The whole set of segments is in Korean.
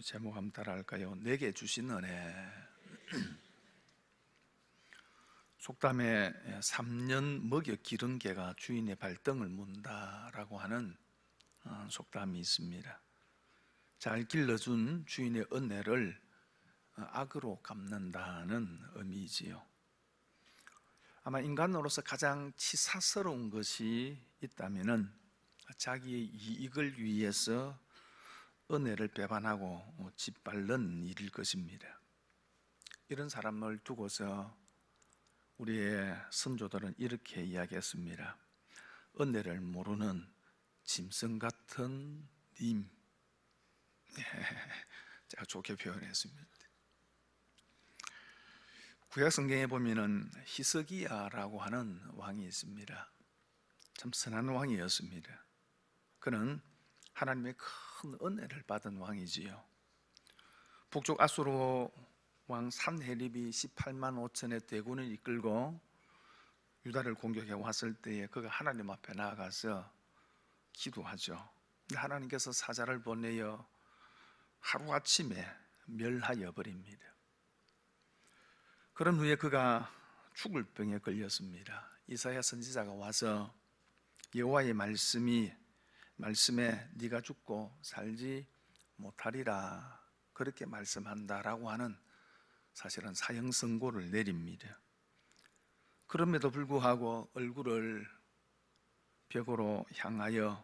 우리 제목 한번 따라할까요? 내게 주신 은혜. 속담에 3년 먹여 기른 개가 주인의 발등을 문다라고 하는 속담이 있습니다. 잘 길러준 주인의 은혜를 악으로 갚는다는 의미이지요. 아마 인간으로서 가장 치사스러운 것이 있다면은 자기의 이익을 위해서 은혜를 배반하고 짓밟는 일일 것입니다. 이런 사람을 두고서 우리의 선조들은 이렇게 이야기했습니다. 은혜를 모르는 짐승 같은 님. 제가 좋게 표현했습니다. 구약 성경에 보면은 히스기야라고 하는 왕이 있습니다. 참 선한 왕이었습니다. 그는 하나님의 큰 은혜를 받은 왕이지요. 북쪽 아수르 왕 산헤립이 18만 5천의 대군을 이끌고 유다를 공격해 왔을 때에 그가 하나님 앞에 나아가서 기도하죠. 하나님께서 사자를 보내어 하루아침에 멸하여 버립니다. 그런 후에 그가 죽을 병에 걸렸습니다. 이사야 선지자가 와서 여호와의 말씀에 네가 죽고 살지 못하리라 그렇게 말씀한다라고 하는 사실은 사형 선고를 내립니다. 그럼에도 불구하고 얼굴을 벽으로 향하여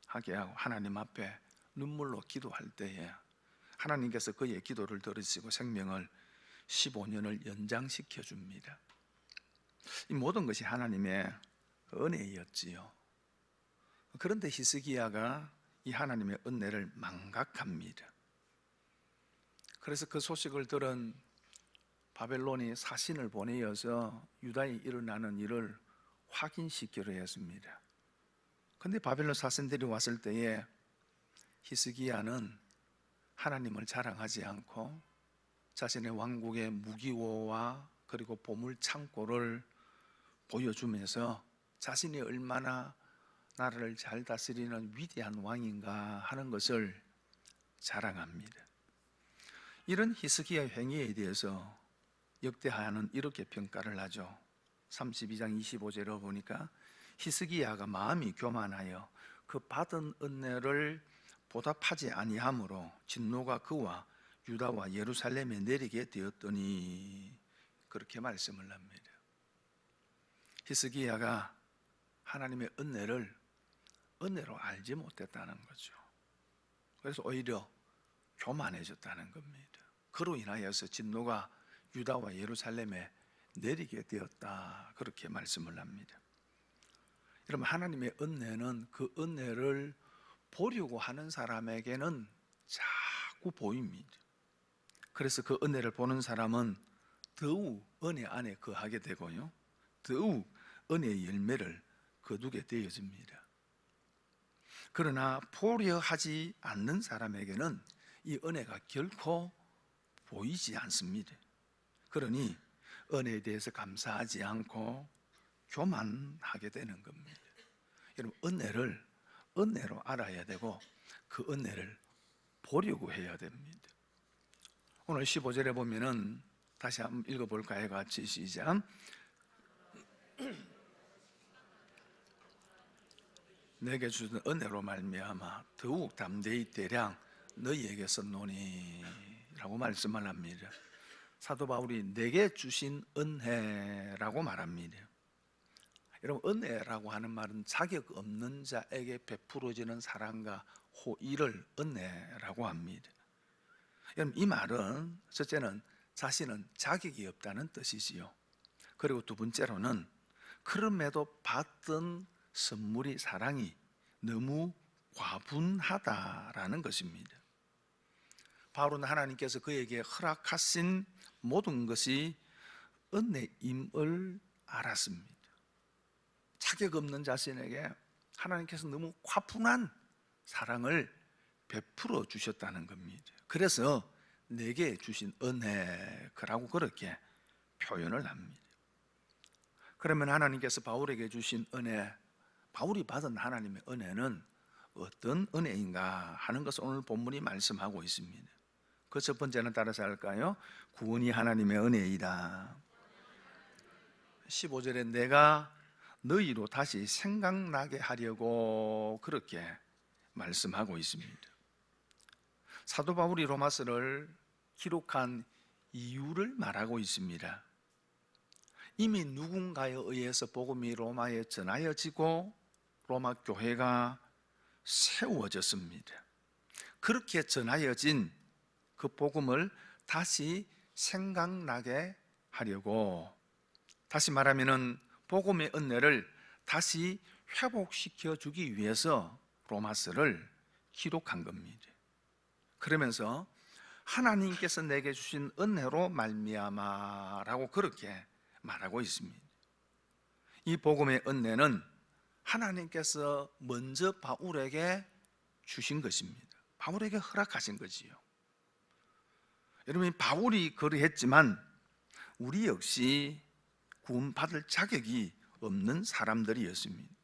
하게 하고 하나님 앞에 눈물로 기도할 때에 하나님께서 그의 기도를 들으시고 생명을 15년을 연장시켜 줍니다. 이 모든 것이 하나님의 은혜였지요. 그런데 히스기야가 이 하나님의 은혜를 망각합니다. 그래서 그 소식을 들은 바벨론이 사신을 보내어서 유다에 일어나는 일을 확인시키려 했습니다. 그런데 바벨론 사신들이 왔을 때에 히스기야는 하나님을 자랑하지 않고 자신의 왕국의 무기고와 그리고 보물 창고를 보여주면서 자신이 얼마나 나라를 잘 다스리는 위대한 왕인가 하는 것을 자랑합니다. 이런 히스기야 행위에 대해서 역대하는 이렇게 평가를 하죠. 32장 25절을 보니까 히스기야가 마음이 교만하여 그 받은 은혜를 보답하지 아니하므로 진노가 그와 유다와 예루살렘에 내리게 되었더니 그렇게 말씀을 합니다. 히스기야가 하나님의 은혜로 알지 못했다는 거죠. 그래서 오히려 교만해졌다는 겁니다. 그로 인하여서 진노가 유다와 예루살렘에 내리게 되었다 그렇게 말씀을 합니다. 여러분, 하나님의 은혜는 그 은혜를 보려고 하는 사람에게는 자꾸 보입니다. 그래서 그 은혜를 보는 사람은 더욱 은혜 안에 거하게 되고요, 더욱 은혜의 열매를 거두게 되어집니다. 그러나 보려 하지 않는 사람에게는 이 은혜가 결코 보이지 않습니다. 그러니 은혜에 대해서 감사하지 않고 교만하게 되는 겁니다. 여러분, 은혜를 은혜로 알아야 되고 그 은혜를 보려고 해야 됩니다. 오늘 15절에 보면은 다시 한번 읽어볼까요? 같이 시작. 내게 주신 은혜로 말미암아 더욱 담대히 대량 너희에게서 노니 라고 말씀을 합니다. 사도 바울이 내게 주신 은혜라고 말합니다. 여러분, 은혜라고 하는 말은 자격 없는 자에게 베풀어지는 사랑과 호의를 은혜라고 합니다. 여러분, 이 말은 첫째는 자신은 자격이 없다는 뜻이지요. 그리고 두 번째로는 그럼에도 받던 선물이 사랑이 너무 과분하다라는 것입니다. 바울은 하나님께서 그에게 허락하신 모든 것이 은혜임을 알았습니다. 자격 없는 자신에게 하나님께서 너무 과분한 사랑을 베풀어 주셨다는 겁니다. 그래서 내게 주신 은혜라고 그렇게 표현을 합니다. 그러면 하나님께서 바울에게 주신 은혜, 바울이 받은 하나님의 은혜는 어떤 은혜인가 하는 것을 오늘 본문이 말씀하고 있습니다. 그 첫 번째는 따라서 할까요? 구원이 하나님의 은혜이다. 15절에 내가 너희로 다시 생각나게 하려고 그렇게 말씀하고 있습니다. 사도 바울이 로마서를 기록한 이유를 말하고 있습니다. 이미 누군가에 의해서 복음이 로마에 전하여지고 로마 교회가 세워졌습니다. 그렇게 전하여진 그 복음을 다시 생각나게 하려고, 다시 말하면은 복음의 은혜를 다시 회복시켜 주기 위해서 로마서를 기록한 겁니다. 그러면서 하나님께서 내게 주신 은혜로 말미암아라고 그렇게 말하고 있습니다. 이 복음의 은혜는 하나님께서 먼저 바울에게 주신 것입니다. 바울에게 허락하신 거지요. 여러분, 바울이 그러했지만 우리 역시 구원받을 자격이 없는 사람들이었습니다.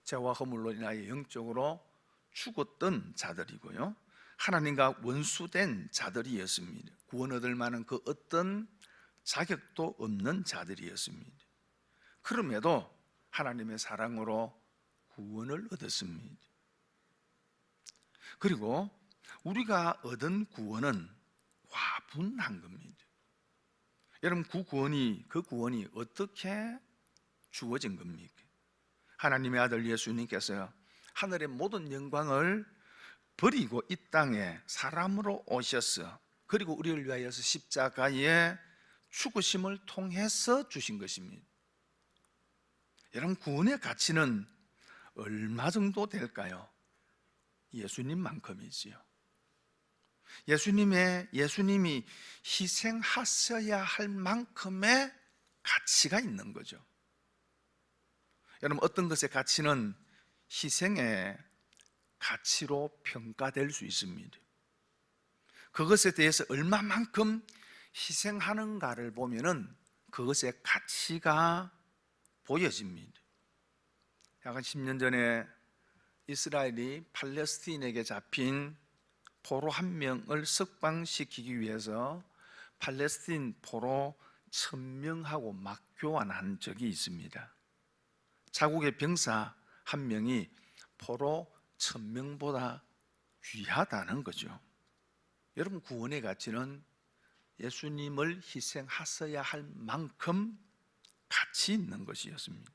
죄와 허물로 인하여 영적으로 죽었던 자들이고요, 하나님과 원수된 자들이었습니다. 구원 얻을 만한 그 어떤 자격도 없는 자들이었습니다. 그럼에도 하나님의 사랑으로 구원을 얻었습니다. 그리고 우리가 얻은 구원은 과분한 겁니다. 여러분, 그 구원이 어떻게 주어진 겁니까? 하나님의 아들 예수님께서 하늘의 모든 영광을 버리고 이 땅에 사람으로 오셔서, 그리고 우리를 위하여서 십자가에 죽으심을 통해서 주신 것입니다. 여러분, 구원의 가치는 얼마 정도 될까요? 예수님만큼이지요. 예수님이 희생하셔야 할 만큼의 가치가 있는 거죠. 여러분, 어떤 것의 가치는 희생의 가치로 평가될 수 있습니다. 그것에 대해서 얼마만큼 희생하는가를 보면은 그것의 가치가 보여집니다. 약간 10년 전에 이스라엘이 팔레스타인에게 잡힌 포로 한 명을 석방시키기 위해서 팔레스타인 포로 1000명하고 막 교환한 적이 있습니다. 자국의 병사 한 명이 포로 1000명보다 귀하다는 거죠. 여러분, 구원의 가치는 예수님을 희생하셔야 할 만큼 가치 있는 것이었습니다.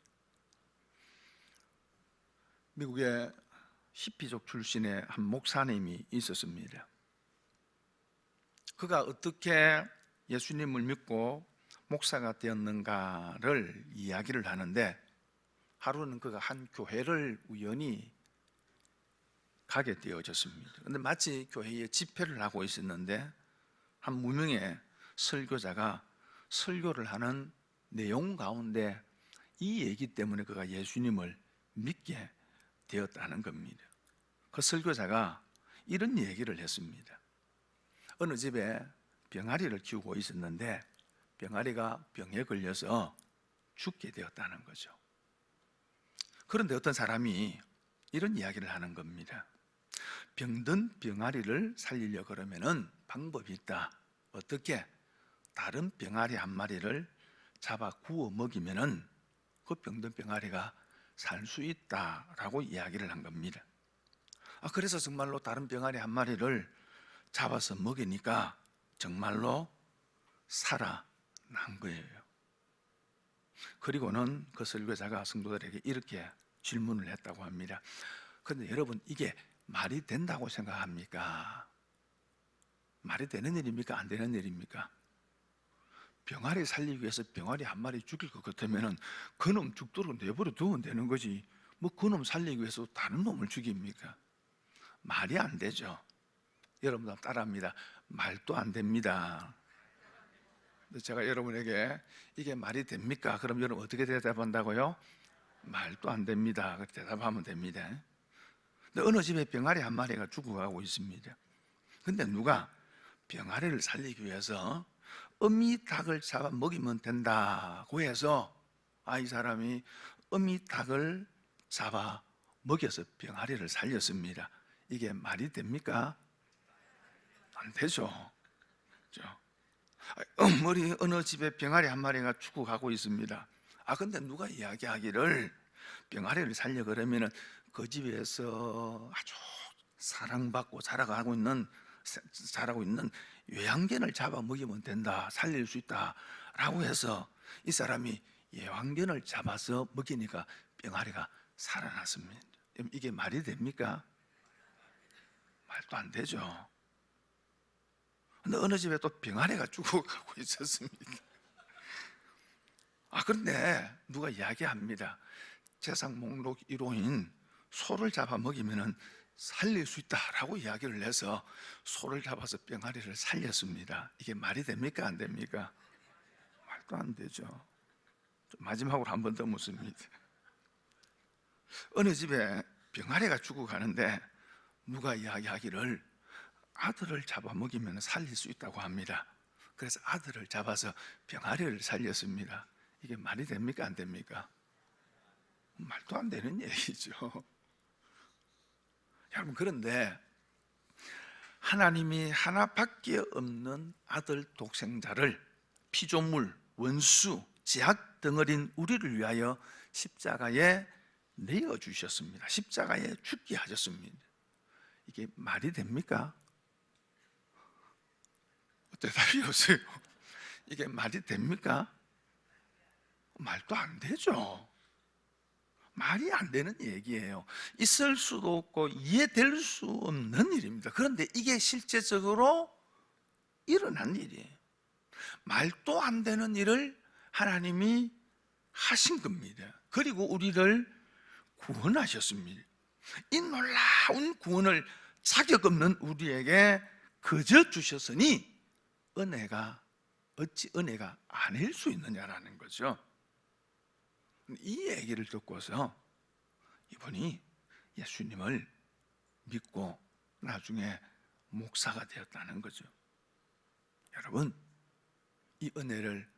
미국의 히피족 출신의 한 목사님이 있었습니다. 그가 어떻게 예수님을 믿고 목사가 되었는가를 이야기를 하는데, 하루는 그가 한 교회를 우연히 가게 되어졌습니다. 그런데 마치 교회에 집회를 하고 있었는데 한 무명의 설교자가 설교를 하는 내용 가운데 이 얘기 때문에 그가 예수님을 믿게 되었다는 겁니다. 그 설교자가 이런 얘기를 했습니다. 어느 집에 병아리를 키우고 있었는데 병아리가 병에 걸려서 죽게 되었다는 거죠. 그런데 어떤 사람이 이런 이야기를 하는 겁니다. 병든 병아리를 살리려고 그러면은 방법이 있다. 어떻게? 다른 병아리 한 마리를 잡아 구워 먹이면은 그 병든 병아리가 살 수 있다라고 이야기를 한 겁니다. 그래서 정말로 다른 병아리 한 마리를 잡아서 먹이니까 정말로 살아난 거예요. 그리고는 그 설교자가 성도들에게 이렇게 질문을 했다고 합니다. 그런데 여러분, 이게 말이 된다고 생각합니까? 말이 되는 일입니까? 안 되는 일입니까? 병아리 살리기 위해서 병아리 한 마리 죽일 것 같으면 그놈 죽도록 내버려 두면 되는 거지, 뭐 그놈 살리기 위해서 다른 놈을 죽입니까? 말이 안 되죠. 여러분도 따라합니다. 말도 안 됩니다. 제가 여러분에게 이게 말이 됩니까? 그럼 여러분 어떻게 대답한다고요? 말도 안 됩니다. 그렇게 대답하면 됩니다. 근데 어느 집에 병아리 한 마리가 죽어가고 있습니다. 근데 누가 병아리를 살리기 위해서 어미닭을 잡아 먹이면 된다고 해서 이 사람이 어미닭을 잡아 먹여서 병아리를 살렸습니다. 이게 말이 됩니까? 안 되죠. 머리 어느 집에 병아리 한 마리가 죽어가고 있습니다. 근데 누가 이야기하기를 병아리를 살려 그러면은 그 집에서 아주 사랑받고 자라고 있는 외양견을 잡아 먹이면 된다, 살릴 수 있다라고 해서 이 사람이 외양견을 잡아서 먹이니까 병아리가 살아났습니다. 이게 말이 됩니까? 말도 안 되죠. 근데 어느 집에 또 병아리가 죽어가고 있었습니다. 그런데 누가 이야기합니다. 재산 목록 1호인 소를 잡아 먹이면 살릴 수 있다라고 이야기를 해서 소를 잡아서 병아리를 살렸습니다. 이게 말이 됩니까? 안 됩니까? 말도 안 되죠. 마지막으로 한 번 더 묻습니다. 어느 집에 병아리가 죽어가는데 누가 이야기하기를 아들을 잡아 먹이면 살릴 수 있다고 합니다. 그래서 아들을 잡아서 병아리를 살렸습니다. 이게 말이 됩니까? 안 됩니까? 말도 안 되는 얘기죠. 여러분, 그런데 하나님이 하나밖에 없는 아들 독생자를 피조물, 원수, 제약 덩어리인 우리를 위하여 십자가에 내어주셨습니다. 십자가에 죽게 하셨습니다. 이게 말이 됩니까? 대답이 없어요. 이게 말이 됩니까? 말도 안 되죠. 말이 안 되는 얘기예요. 있을 수도 없고 이해될 수 없는 일입니다. 그런데 이게 실제적으로 일어난 일이에요. 말도 안 되는 일을 하나님이 하신 겁니다. 그리고 우리를 구원하셨습니다. 이 놀라운 구원을 자격 없는 우리에게 거저 주셨으니 어찌 은혜가 아닐 수 있느냐라는 거죠. 이 얘기를 듣고서 이분이 예수님을 믿고 나중에 목사가 되었다는 거죠. 여러분, 이 은혜를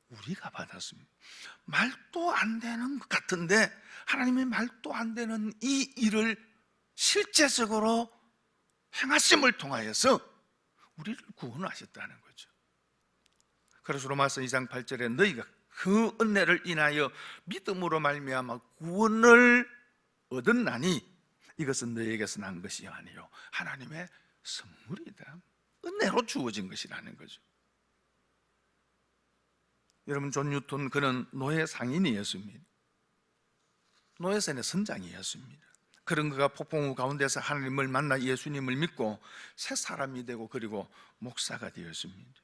우리가 받았습니다. 말도 안 되는 것 같은데 하나님의 말도 안 되는 이 일을 실제적으로 행하심을 통하여서 우리를 구원하셨다는 거죠. 그래서 로마서 2장 8절에 너희가 그 은혜를 인하여 믿음으로 말미암아 구원을 얻었나니 이것은 너희에게서 난 것이 아니요 하나님의 선물이다. 은혜로 주어진 것이라는 거죠. 여러분, 존 뉴턴, 그는 노예 상인이었습니다. 노예선의 선장이었습니다. 그런 그가 폭풍우 가운데서 하나님을 만나 예수님을 믿고 새 사람이 되고 그리고 목사가 되었습니다.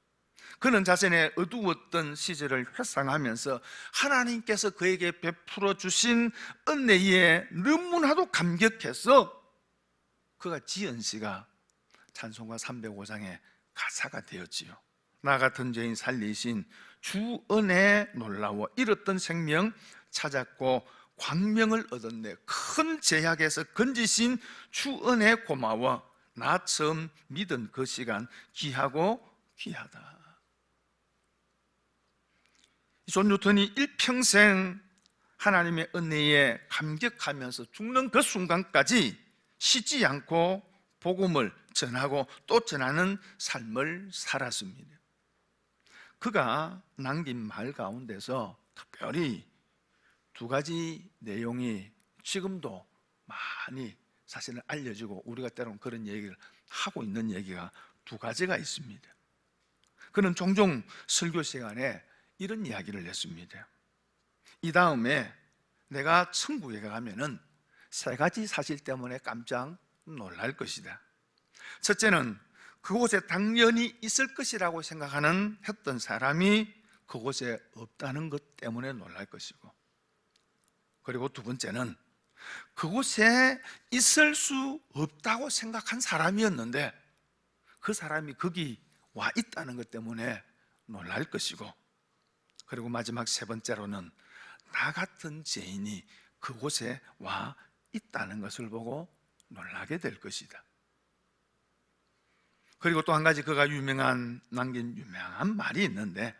그는 자신의 어두웠던 시절을 회상하면서 하나님께서 그에게 베풀어 주신 은혜에 너무나도 감격해서 그가 지은 시가 찬송가 305장의 가사가 되었지요. 나 같은 죄인 살리신 주 은혜 놀라워 잃었던 생명 찾았고 광명을 얻었네. 큰 제약에서 건지신 주 은혜 고마워. 나 처음 믿은 그 시간 귀하고 귀하다. 존 뉴턴이 일평생 하나님의 은혜에 감격하면서 죽는 그 순간까지 쉬지 않고 복음을 전하고 또 전하는 삶을 살았습니다. 그가 남긴 말 가운데서 특별히 두 가지 내용이 지금도 많이 사실은 알려지고 우리가 때로는 그런 얘기를 하고 있는 얘기가 두 가지가 있습니다. 그는 종종 설교 시간에 이런 이야기를 했습니다. 이 다음에 내가 천국에 가면은 세 가지 사실 때문에 깜짝 놀랄 것이다. 첫째는 그곳에 당연히 있을 것이라고 했던 사람이 그곳에 없다는 것 때문에 놀랄 것이고, 그리고 두 번째는 그곳에 있을 수 없다고 생각한 사람이었는데 그 사람이 거기 와 있다는 것 때문에 놀랄 것이고, 그리고 마지막 세 번째로는 나 같은 죄인이 그곳에 와 있다는 것을 보고 놀라게 될 것이다. 그리고 또 한 가지 그가 남긴 유명한 말이 있는데,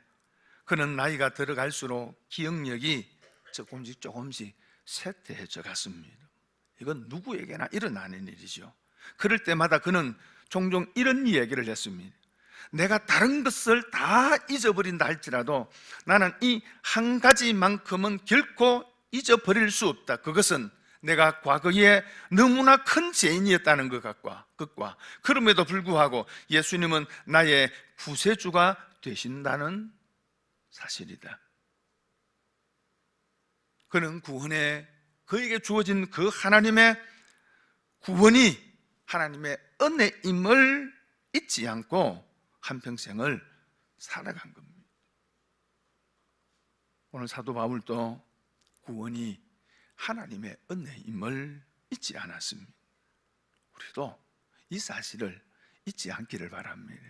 그는 나이가 들어갈수록 기억력이 조금씩 쇠퇴해져 갔습니다. 이건 누구에게나 일어나는 일이죠. 그럴 때마다 그는 종종 이런 얘기를 했습니다. 내가 다른 것을 다 잊어버린다 할지라도 나는 이 한 가지만큼은 결코 잊어버릴 수 없다. 그것은 내가 과거에 너무나 큰 죄인이었다는 것과 그럼에도 불구하고 예수님은 나의 구세주가 되신다는 사실이다. 그는 구원에 그에게 주어진 그 하나님의 구원이 하나님의 은혜임을 잊지 않고 한평생을 살아간 겁니다. 오늘 사도 바울도 구원이 하나님의 은혜임을 잊지 않았습니다. 우리도 이 사실을 잊지 않기를 바랍니다.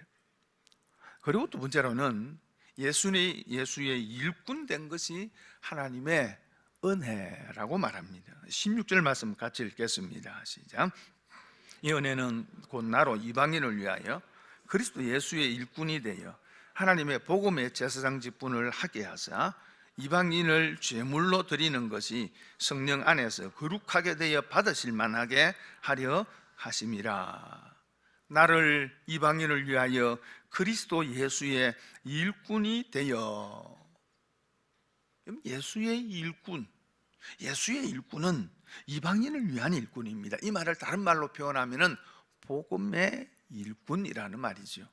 그리고 두 번째로는 예수의 일꾼 된 것이 하나님의 은혜라고 말합니다. 16절 말씀 같이 읽겠습니다. 시작. 이 은혜는 곧 나로 이방인을 위하여 그리스도 예수의 일꾼이 되어 하나님의 복음의 제사장 직분을 하게 하사 이방인을 제물로 드리는 것이 성령 안에서 거룩하게 되어 받으실 만하게 하려 하심이라. 나를 이방인을 위하여 그리스도 예수의 일꾼이 되어. 예수의 일꾼, 예수의 일꾼은 이방인을 위한 일꾼입니다. 이 말을 다른 말로 표현하면 복음의 일꾼이라는 말이죠.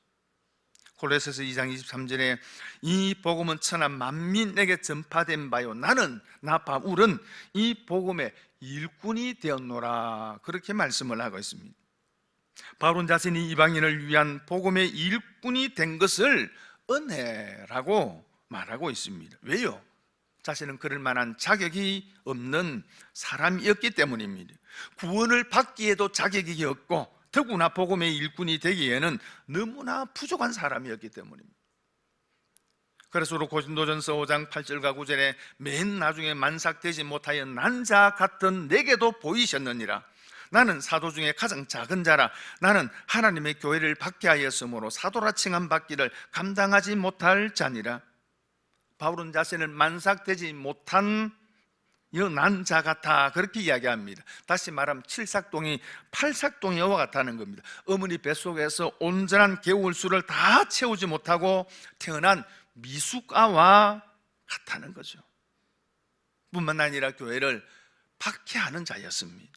골로새서 2장 23절에 이 복음은 천하 만민에게 전파된 바요 나 바울은 이 복음의 일꾼이 되었노라, 그렇게 말씀을 하고 있습니다. 바울은 자신이 이방인을 위한 복음의 일꾼이 된 것을 은혜라고 말하고 있습니다. 왜요? 자신은 그럴 만한 자격이 없는 사람이었기 때문입니다. 구원을 받기에도 자격이 없고 더구나 복음의 일꾼이 되기에는 너무나 부족한 사람이었기 때문입니다. 그래서 고린도전서 5장 8절과 9절에 맨 나중에 만삭되지 못하여 난 자 같은 내게도 보이셨느니라. 나는 사도 중에 가장 작은 자라. 나는 하나님의 교회를 받게 하였으므로 사도라 칭함 받기를 감당하지 못할 자니라. 바울은 자신을 만삭되지 못한 난 자 같아, 그렇게 이야기합니다. 다시 말하면 칠삭동이 팔삭동이와 같다는 겁니다. 어머니 뱃속에서 온전한 개울수를 다 채우지 못하고 태어난 미숙아와 같다는 거죠. 뿐만 아니라 교회를 박해하는 자였습니다.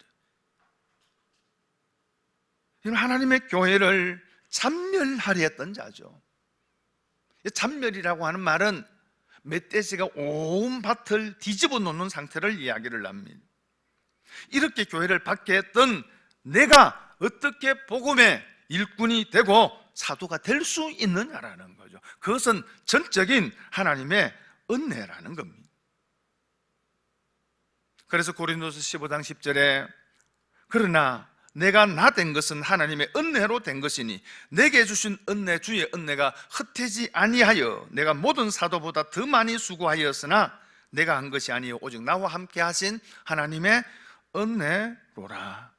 하나님의 교회를 잔멸하려 했던 자죠. 잔멸이라고 하는 말은 멧돼지가 온 밭을 뒤집어 놓는 상태를 이야기를 합니다. 이렇게 교회를 박해했던 내가 어떻게 복음의 일꾼이 되고 사도가 될 수 있느냐라는 거죠. 그것은 전적인 하나님의 은혜라는 겁니다. 그래서 고린도서 15장 10절에 그러나 내가 나 된 것은 하나님의 은혜로 된 것이니 내게 주신 은혜 주의 은혜가 헛되지 아니하여 내가 모든 사도보다 더 많이 수고하였으나 내가 한 것이 아니요 오직 나와 함께 하신 하나님의 은혜로라.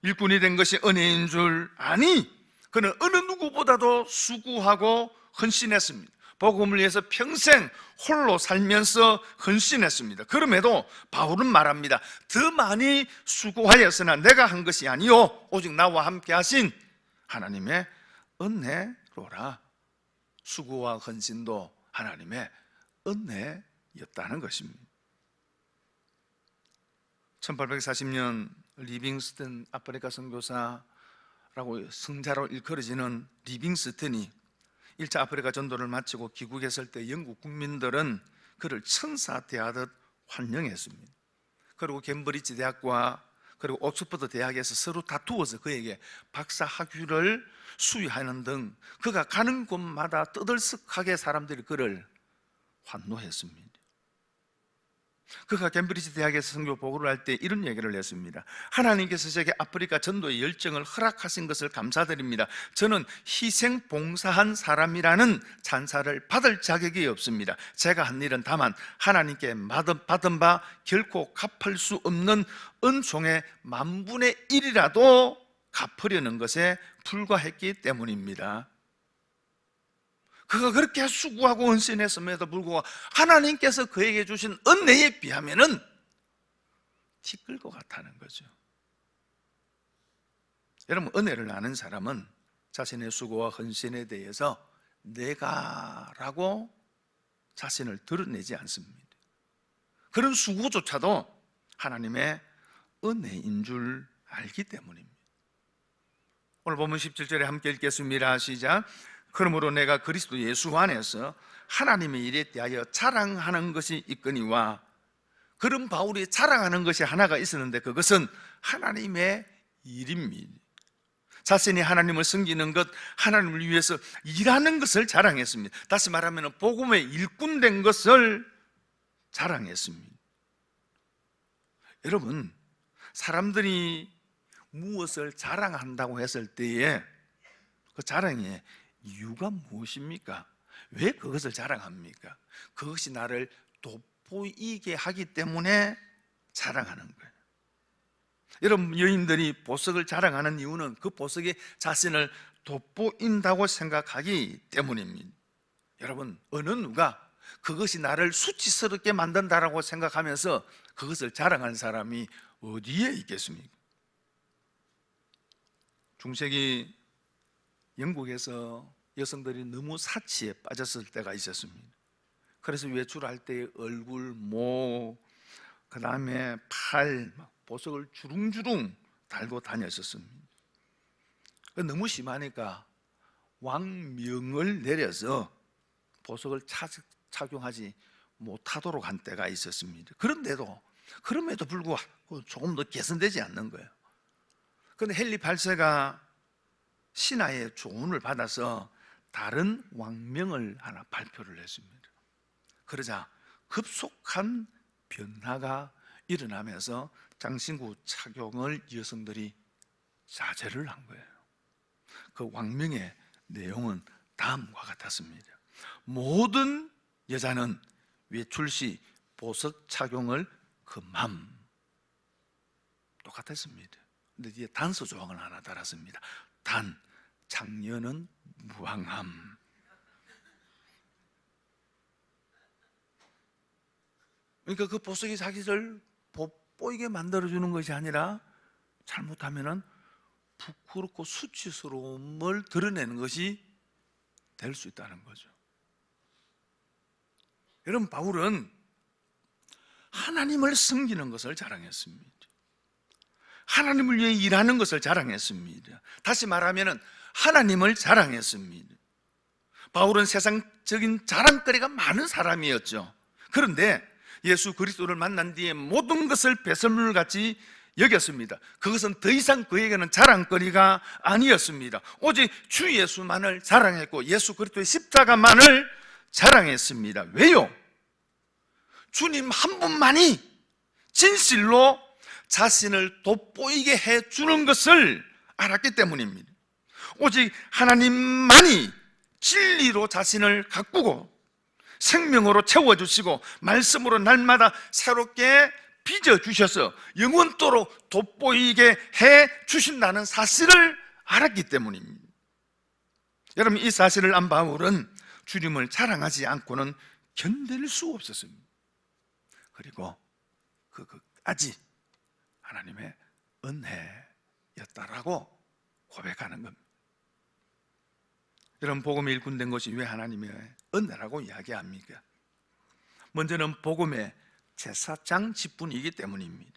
일꾼이 된 것이 은혜인 줄 아니 그는 어느 누구보다도 수고하고 헌신했습니다. 복음을 위해서 평생 홀로 살면서 헌신했습니다. 그럼에도 바울은 말합니다. 더 많이 수고하였으나 내가 한 것이 아니요 오직 나와 함께 하신 하나님의 은혜로라. 수고와 헌신도 하나님의 은혜였다는 것입니다. 1840년 리빙스턴 아프리카 선교사라고 성자로 일컬어지는 리빙스턴이 1차 아프리카 전도를 마치고 귀국했을 때 영국 국민들은 그를 천사 대하듯 환영했습니다. 그리고 캠브리지 대학과 그리고 옥스퍼드 대학에서 서로 다투어서 그에게 박사 학위를 수여하는 등 그가 가는 곳마다 떠들썩하게 사람들이 그를 환노했습니다. 그가 캠브리지 대학에서 선교 보고를 할 때 이런 얘기를 했습니다. 하나님께서 제게 아프리카 전도의 열정을 허락하신 것을 감사드립니다. 저는 희생 봉사한 사람이라는 찬사를 받을 자격이 없습니다. 제가 한 일은 다만 하나님께 받은 바 결코 갚을 수 없는 은총의 10,000분의 1이라도 갚으려는 것에 불과했기 때문입니다. 그가 그렇게 수고하고 헌신했음에도 불구하고 하나님께서 그에게 주신 은혜에 비하면은 티끌 것 같다는 거죠. 여러분, 은혜를 아는 사람은 자신의 수고와 헌신에 대해서 내가라고 자신을 드러내지 않습니다. 그런 수고조차도 하나님의 은혜인 줄 알기 때문입니다. 오늘 본문 17절에 함께 읽겠습니다. 시작. 그러므로 내가 그리스도 예수 안에서 하나님의 일에 대하여 자랑하는 것이 있거니와. 그런 바울이 자랑하는 것이 하나가 있었는데 그것은 하나님의 일입니다. 자신이 하나님을 섬기는 것, 하나님을 위해서 일하는 것을 자랑했습니다. 다시 말하면 복음의 일꾼 된 것을 자랑했습니다. 여러분, 사람들이 무엇을 자랑한다고 했을 때에 그 자랑의 이유가 무엇입니까? 왜 그것을 자랑합니까? 그것이 나를 돋보이게 하기 때문에 자랑하는 거예요. 여러분, 여인들이 보석을 자랑하는 이유는 그 보석이 자신을 돋보인다고 생각하기 때문입니다. 여러분, 어느 누가 그것이 나를 수치스럽게 만든다라고 생각하면서 그것을 자랑하는 사람이 어디에 있겠습니까? 중세기 영국에서 여성들이 너무 사치에 빠졌을 때가 있었습니다. 그래서 외출할 때 얼굴, 목, 그 다음에 팔, 보석을 주릉주릉 달고 다녔었습니다. 너무 심하니까 왕명을 내려서 보석을 착용하지 못하도록 한 때가 있었습니다. 그럼에도 불구하고 조금 더 개선되지 않는 거예요. 그런데 헨리 8세가 신하의 조언을 받아서 다른 왕명을 하나 발표를 했습니다. 그러자 급속한 변화가 일어나면서 장신구 착용을 여성들이 자제를 한 거예요. 그 왕명의 내용은 다음과 같았습니다. 모든 여자는 외출 시 보석 착용을 금함. 똑같았습니다. 근데 뒤에 단서 조항을 하나 달았습니다. 단, 장녀는 무항함. 그러니까 그 보석이 자기를 돋보이게 만들어주는 것이 아니라 잘못하면 부끄럽고 수치스러움을 드러내는 것이 될 수 있다는 거죠. 여러분, 바울은 하나님을 섬기는 것을 자랑했습니다. 하나님을 위해 일하는 것을 자랑했습니다. 다시 말하면 하나님을 자랑했습니다. 바울은 세상적인 자랑거리가 많은 사람이었죠. 그런데 예수 그리스도를 만난 뒤에 모든 것을 배설물같이 여겼습니다. 그것은 더 이상 그에게는 자랑거리가 아니었습니다. 오직 주 예수만을 자랑했고 예수 그리스도의 십자가만을 자랑했습니다. 왜요? 주님 한 분만이 진실로 자신을 돋보이게 해주는 것을 알았기 때문입니다. 오직 하나님만이 진리로 자신을 가꾸고 생명으로 채워주시고 말씀으로 날마다 새롭게 빚어주셔서 영원토록 돋보이게 해주신다는 사실을 알았기 때문입니다. 여러분, 이 사실을 안 바울은 주님을 자랑하지 않고는 견딜 수 없었습니다. 그리고 그것까지 하나님의 은혜였다라고 고백하는 겁니다. 여러분, 복음의 일꾼 된 것이 왜 하나님의 은혜라고 이야기합니까? 먼저는 복음의 제사장 직분이기 때문입니다.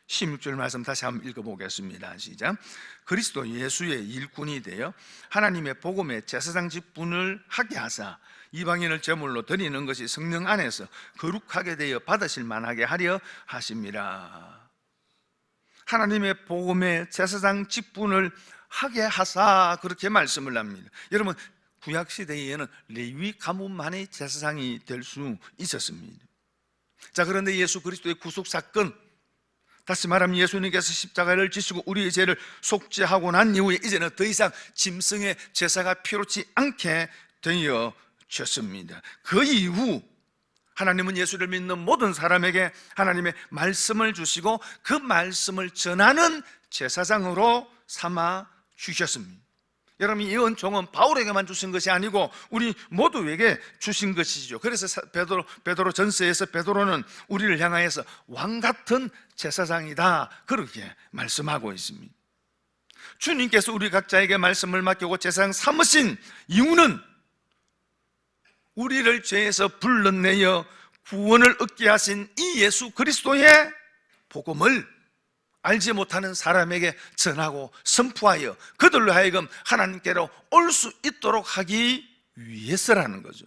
16절 말씀 다시 한번 읽어보겠습니다. 시작. 그리스도 예수의 일꾼이 되어 하나님의 복음의 제사장 직분을 하게 하사 이방인을 제물로 드리는 것이 성령 안에서 거룩하게 되어 받으실 만하게 하려 하심이라. 하나님의 복음의 제사장 직분을 하게 하사 그렇게 말씀을 합니다. 여러분, 구약 시대에는 레위 가문만이 제사장이 될 수 있었습니다. 자, 그런데 예수 그리스도의 구속 사건, 다시 말하면 예수님께서 십자가를 지시고 우리의 죄를 속죄하고 난 이후에 이제는 더 이상 짐승의 제사가 필요치 않게 되어졌습니다. 그 이후 하나님은 예수를 믿는 모든 사람에게 하나님의 말씀을 주시고 그 말씀을 전하는 제사장으로 삼아 주셨습니다. 여러분, 이 은총은 바울에게만 주신 것이 아니고 우리 모두에게 주신 것이죠. 그래서 베드로 전서에서 베드로는 우리를 향하여서 왕 같은 제사장이다 그렇게 말씀하고 있습니다. 주님께서 우리 각자에게 말씀을 맡기고 제사장 삼으신 이유는 우리를 죄에서 불러내어 구원을 얻게 하신 이 예수 그리스도의 복음을 알지 못하는 사람에게 전하고 선포하여 그들로 하여금 하나님께로 올 수 있도록 하기 위해서라는 거죠.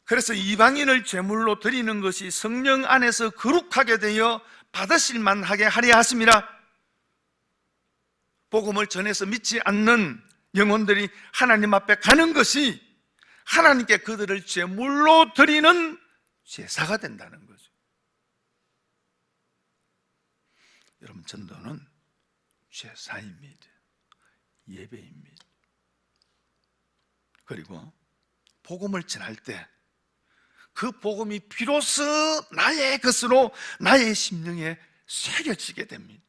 그래서 이방인을 제물로 드리는 것이 성령 안에서 거룩하게 되어 받으실 만하게 하려 하심이라. 복음을 전해서 믿지 않는 영혼들이 하나님 앞에 가는 것이 하나님께 그들을 제물로 드리는 제사가 된다는 거죠. 여러분, 전도는 제사입니다. 예배입니다. 그리고 복음을 전할 때 그 복음이 비로소 나의 것으로 나의 심령에 새겨지게 됩니다.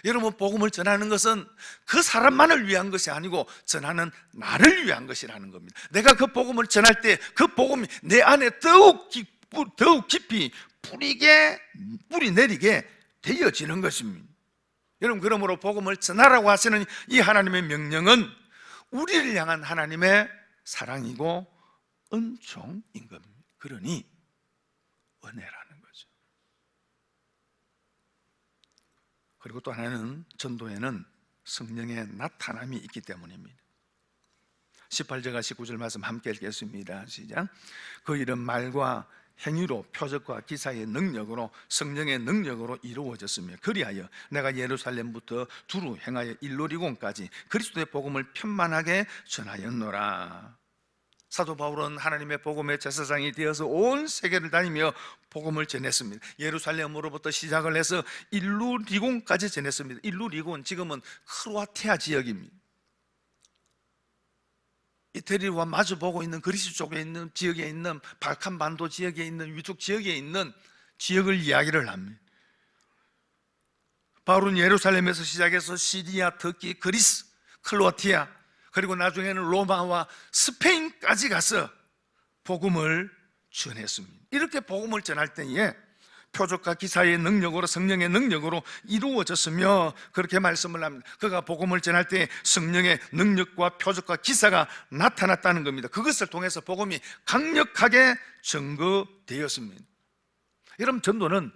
여러분, 복음을 전하는 것은 그 사람만을 위한 것이 아니고 전하는 나를 위한 것이라는 겁니다. 내가 그 복음을 전할 때 그 복음이 내 안에 더욱 깊이 뿌리 내리게 되어지는 것입니다. 여러분, 그러므로 복음을 전하라고 하시는 이 하나님의 명령은 우리를 향한 하나님의 사랑이고 은총인 겁니다. 그러니 은혜라는 거죠. 그리고 또 하나는 전도에는 성령의 나타남이 있기 때문입니다. 18절과 19절 말씀 함께 읽겠습니다. 시작. 그 일은 말과 행위로 표적과 기사의 능력으로 성령의 능력으로 이루어졌으며 그리하여 내가 예루살렘부터 두루 행하여 일루리곤까지 그리스도의 복음을 편만하게 전하였노라. 사도 바울은 하나님의 복음의 제사장이 되어서 온 세계를 다니며 복음을 전했습니다. 예루살렘으로부터 시작을 해서 일루리곤까지 전했습니다. 일루리곤, 지금은 크로아티아 지역입니다. 이태리와 마주보고 있는 그리스 쪽에 있는 지역에 있는 발칸 반도 지역에 있는 위쪽 지역에 있는 지역을 이야기를 합니다. 바울은 예루살렘에서 시작해서 시리아, 터키, 그리스, 크로아티아, 그리고 나중에는 로마와 스페인까지 가서 복음을 전했습니다. 이렇게 복음을 전할 때에 표적과 기사의 능력으로 성령의 능력으로 이루어졌으며 그렇게 말씀을 합니다. 그가 복음을 전할 때 성령의 능력과 표적과 기사가 나타났다는 겁니다. 그것을 통해서 복음이 강력하게 증거되었습니다. 여러분, 전도는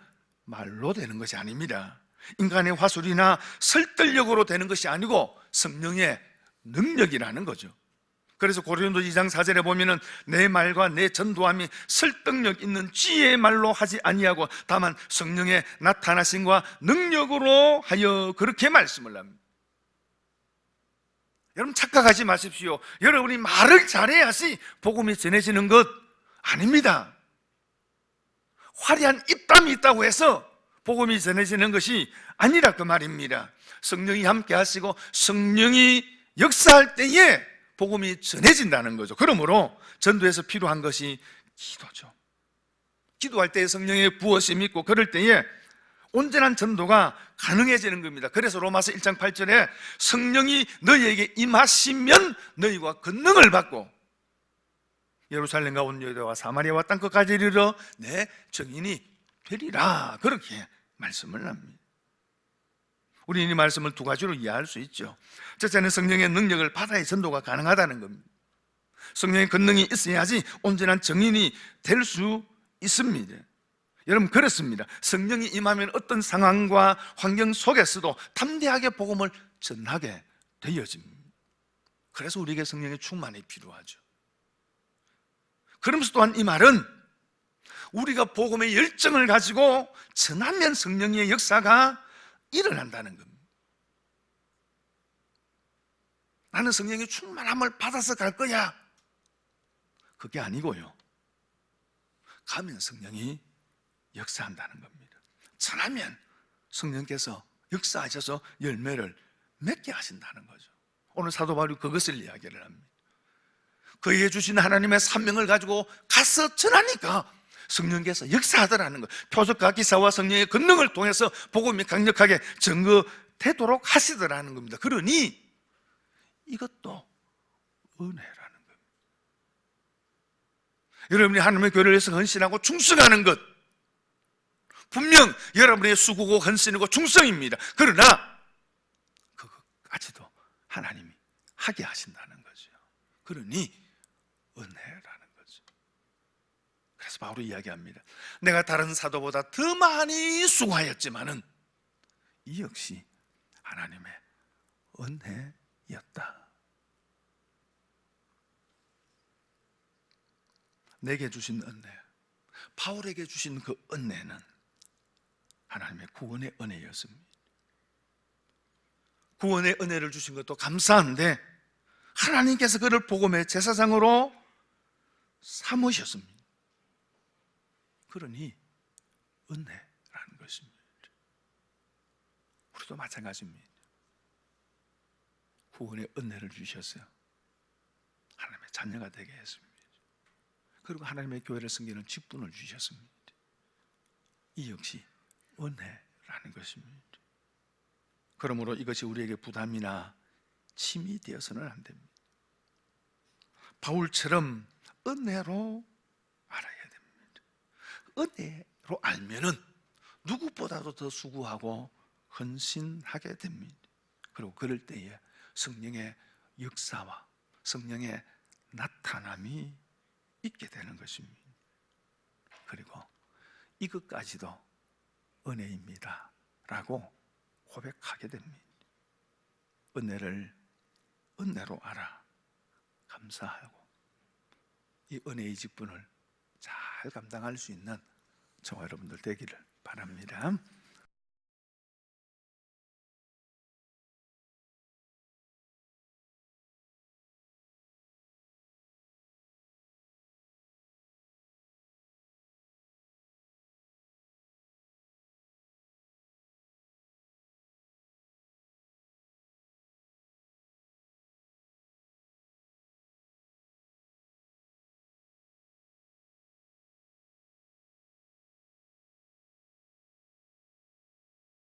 말로 되는 것이 아닙니다. 인간의 화술이나 설득력으로 되는 것이 아니고 성령의 능력이라는 거죠. 그래서 고린도 2장 4절에 보면은 내 말과 내 전도함이 설득력 있는 지혜의 말로 하지 아니하고 다만 성령의 나타나심과 능력으로 하여 그렇게 말씀을 합니다. 여러분, 착각하지 마십시오. 여러분이 말을 잘해야지 복음이 전해지는 것 아닙니다. 화려한 입담이 있다고 해서 복음이 전해지는 것이 아니라 그 말입니다. 성령이 함께 하시고 성령이 역사할 때에 복음이 전해진다는 거죠. 그러므로 전도에서 필요한 것이 기도죠. 기도할 때에 성령의 부어심이 있고 그럴 때에 온전한 전도가 가능해지는 겁니다. 그래서 로마서 1장 8절에 성령이 너희에게 임하시면 너희가 권능을 받고 예루살렘과 온 유대와 사마리아와 땅끝까지 이르러 내 증인이 되리라. 그렇게 말씀을 합니다. 우리는 이 말씀을 두 가지로 이해할 수 있죠. 첫째는 성령의 능력을 받아야 전도가 가능하다는 겁니다. 성령의 권능이 있어야지 온전한 증인이 될 수 있습니다. 여러분, 그렇습니다. 성령이 임하면 어떤 상황과 환경 속에서도 담대하게 복음을 전하게 되어집니다. 그래서 우리에게 성령의 충만이 필요하죠. 그러면서 또한 이 말은 우리가 복음의 열정을 가지고 전하면 성령의 역사가 일어난다는 겁니다. 나는 성령의 충만함을 받아서 갈 거야, 그게 아니고요, 가면 성령이 역사한다는 겁니다. 전하면 성령께서 역사하셔서 열매를 맺게 하신다는 거죠. 오늘 사도 바울이 그것을 이야기를 합니다. 그에게 주신 하나님의 사명을 가지고 가서 전하니까 성령께서 역사하더라는 거예요. 표적과 기사와 성령의 권능을 통해서 복음이 강력하게 증거되도록 하시더라는 겁니다. 그러니 이것도 은혜라는 겁니다. 여러분이 하나님의 교회를 위해서 헌신하고 충성하는 것, 분명 여러분의 수고고 헌신이고 충성입니다. 그러나 그것까지도 하나님이 하게 하신다는 거죠. 그러니 은혜라는 거죠. 그래서 바울이 이야기합니다. 내가 다른 사도보다 더 많이 수고하였지만은 이 역시 하나님의 은혜였다. 내게 주신 은혜, 바울에게 주신 그 은혜는 하나님의 구원의 은혜였습니다. 구원의 은혜를 주신 것도 감사한데 하나님께서 그를 복음의 제사장으로 삼으셨습니다. 그러니 은혜라는 것입니다. 우리도 마찬가지입니다. 구원의 은혜를 주셨어요. 하나님의 자녀가 되게 했습니다. 그리고 하나님의 교회를 섬기는 직분을 주셨습니다. 이 역시 은혜라는 것입니다. 그러므로 이것이 우리에게 부담이나 침이 되어서는 안 됩니다. 바울처럼 은혜로 알아야 됩니다. 은혜로 알면은 누구보다도 더 수고하고 헌신하게 됩니다. 그리고 그럴 때에 성령의 역사와 성령의 나타남이 있게 되는 것입니다. 그리고 이것까지도 은혜입니다 라고 고백하게 됩니다. 은혜를 은혜로 알아 감사하고 이 은혜의 직분을 잘 감당할 수 있는 저와 여러분들 되기를 바랍니다.